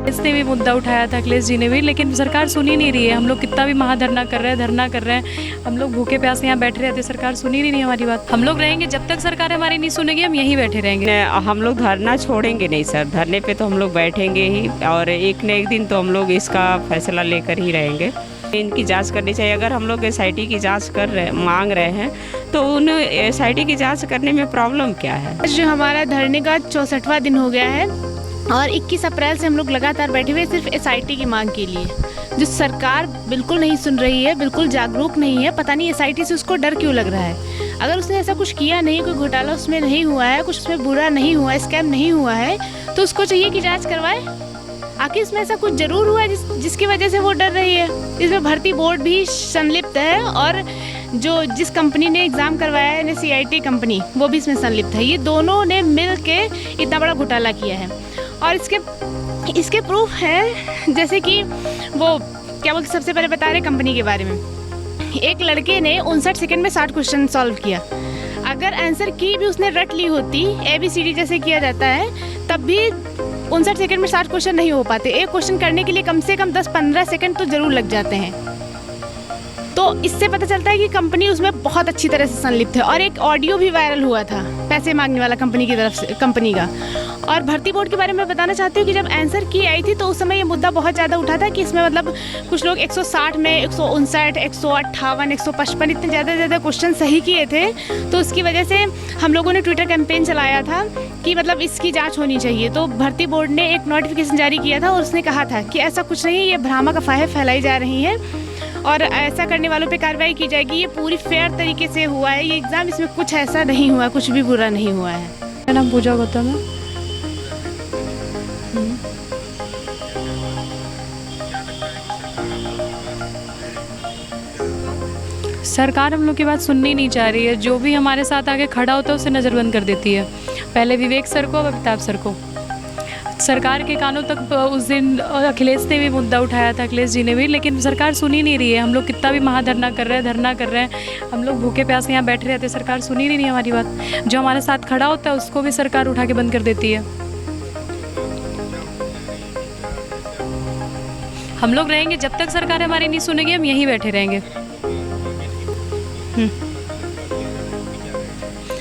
इसने भी मुद्दा उठाया था, अखिलेश जी ने भी, लेकिन सरकार सुन ही नहीं रही है। हम लोग कितना भी महाधरना कर रहे हैं, धरना कर रहे हैं, हम लोग भूखे प्यासे यहाँ बैठे रहते, सरकार सुन ही नहीं रही हमारी बात। हम लोग रहेंगे जब तक सरकार हमारी नहीं सुनेगी, हम यहीं बैठे रहेंगे। हम लोग धरना छोड़ेंगे नहीं सर, धरने पे तो हम लोग बैठेंगे ही और एक न एक दिन तो हम लोग इसका फैसला लेकर ही रहेंगे। इनकी जांच करनी चाहिए। अगर हम लोग एसआईटी की जांच मांग रहे हैं तो उन एसआईटी की जांच करने में प्रॉब्लम क्या है। जो हमारा धरने का 64वां दिन हो गया है और 21 अप्रैल से हम लोग लगातार बैठे हुए सिर्फ एसआईटी की मांग के लिए, जो सरकार बिल्कुल नहीं सुन रही है, बिल्कुल जागरूक नहीं है। पता नहीं एसआईटी से उसको डर क्यों लग रहा है। अगर उसने ऐसा कुछ किया नहीं, कोई घोटाला उसमें नहीं हुआ है, कुछ उसमें बुरा नहीं हुआ है, स्कैम नहीं हुआ है, तो उसको चाहिए कि जांच करवाए। आखिर इसमें ऐसा कुछ जरूर हुआ है जिसकी वजह से वो डर रही है। इसमें भर्ती बोर्ड भी संलिप्त है और जिस कंपनी ने एग्ज़ाम करवाया है, सीआईटी कंपनी, वो भी इसमें संलिप्त है। ये दोनों ने मिल के इतना बड़ा घोटाला किया है और इसके प्रूफ हैं, जैसे कि वो क्या बोलते, सबसे पहले बता रहे कंपनी के बारे में। एक लड़के ने 59 सेकंड में 60 क्वेश्चन सॉल्व किया। अगर आंसर की भी उसने रट ली होती, ABCD जैसे किया जाता है, तब भी 59 सेकंड में 60 क्वेश्चन नहीं हो पाते। एक क्वेश्चन करने के लिए कम से कम 10-15 सेकंड तो ज़रूर लग जाते हैं। तो इससे पता चलता है कि कंपनी उसमें बहुत अच्छी तरह से संलिप्त है। और एक ऑडियो भी वायरल हुआ था पैसे मांगने वाला कंपनी की तरफ से, कंपनी का। और भर्ती बोर्ड के बारे में बताना चाहती हूँ कि जब आंसर की आई थी तो उस समय ये मुद्दा बहुत ज़्यादा उठा था कि इसमें मतलब कुछ लोग 160 में 159, 158, 155 इतने ज़्यादा क्वेश्चन सही किए थे। तो उसकी वजह से हम लोगों ने ट्विटर कैंपेन चलाया था कि मतलब इसकी जाँच होनी चाहिए। तो भर्ती बोर्ड ने एक नोटिफिकेशन जारी किया था और उसने कहा था कि ऐसा कुछ नहीं है, ये भ्रामक अफवाहें फैलाई जा रही हैं और ऐसा करने वालों पे कार्रवाई की जाएगी। ये पूरी फेयर तरीके से हुआ है ये एग्ज़ाम, इसमें कुछ ऐसा नहीं हुआ, कुछ भी बुरा नहीं हुआ है। मेरा नाम पूजा गौतम है। सरकार हम लोग की बात सुननी नहीं चाह रही है। जो भी हमारे साथ आके खड़ा होता है उसे नज़रबंद कर देती है। पहले विवेक सर को, अब अमिताभ सर को। सरकार के कानों तक उस दिन अखिलेश ने भी मुद्दा उठाया था, अखिलेश जी ने भी, लेकिन सरकार सुन ही नहीं रही है। हम लोग कितना भी महाधरना कर रहे हैं, धरना कर रहे हैं, हम लोग भूखे प्यासे यहाँ बैठे रहते, सरकार सुन ही नहीं रही हमारी बात। जो हमारे साथ खड़ा होता है उसको भी सरकार उठा के बंद कर देती है। हम लोग रहेंगे जब तक सरकार हमारी नहीं सुनेगी, हम यहीं बैठे रहेंगे।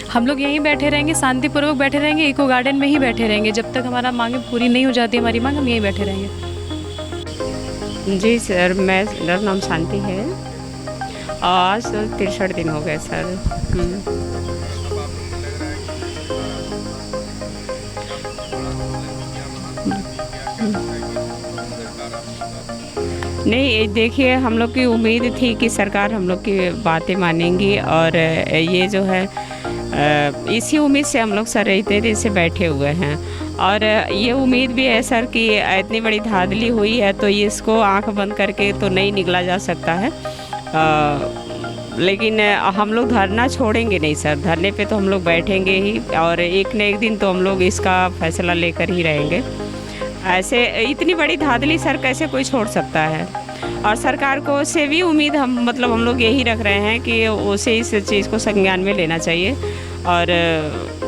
हम लोग यहीं बैठे रहेंगे, शांतिपूर्वक बैठे रहेंगे, इको गार्डन में ही बैठे रहेंगे जब तक हमारा मांगे पूरी नहीं हो जाती हमारी मांग, हम यहीं बैठे रहेंगे। जी सर, मेरा नाम शांति है। आज 63 दिन हो गए सर। नहीं, देखिए, हम लोग की उम्मीद थी कि सरकार हम लोग की बातें मानेंगी और ये जो है इसी उम्मीद से हम लोग सर इतने दिन से बैठे हुए हैं। और ये उम्मीद भी है सर कि इतनी बड़ी धांधली हुई है तो ये इसको आंख बंद करके तो नहीं निकला जा सकता है। लेकिन हम लोग धरना छोड़ेंगे नहीं सर, धरने पे तो हम लोग बैठेंगे ही और एक न एक दिन तो हम लोग इसका फैसला लेकर ही रहेंगे। ऐसे इतनी बड़ी धांधली सर कैसे कोई छोड़ सकता है। और सरकार को से भी उम्मीद हम लोग यही रख रहे हैं कि उसे इस चीज़ को संज्ञान में लेना चाहिए और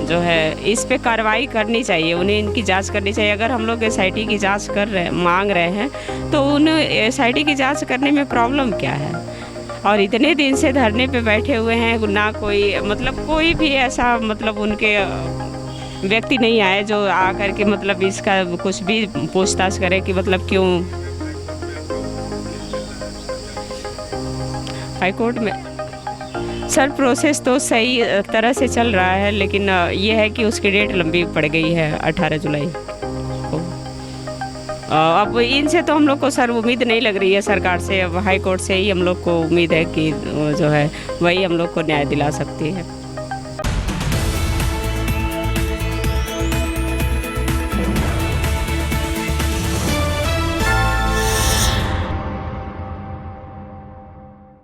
जो है इस पे कार्रवाई करनी चाहिए, उन्हें इनकी जांच करनी चाहिए। अगर हम लोग एसआईटी की जांच मांग रहे हैं तो उन एसआईटी की जांच करने में प्रॉब्लम क्या है। और इतने दिन से धरने पे बैठे हुए हैं, ना कोई भी ऐसा उनके व्यक्ति नहीं आए जो आकर के इसका कुछ भी पूछताछ करे कि क्यों हाई कोर्ट में। सर प्रोसेस तो सही तरह से चल रहा है, लेकिन ये है कि उसकी डेट लंबी पड़ गई है 18 जुलाई को। अब इनसे तो हम लोग को सर उम्मीद नहीं लग रही है सरकार से। अब हाई कोर्ट से ही हम लोग को उम्मीद है कि जो है वही हम लोग को न्याय दिला सकती है।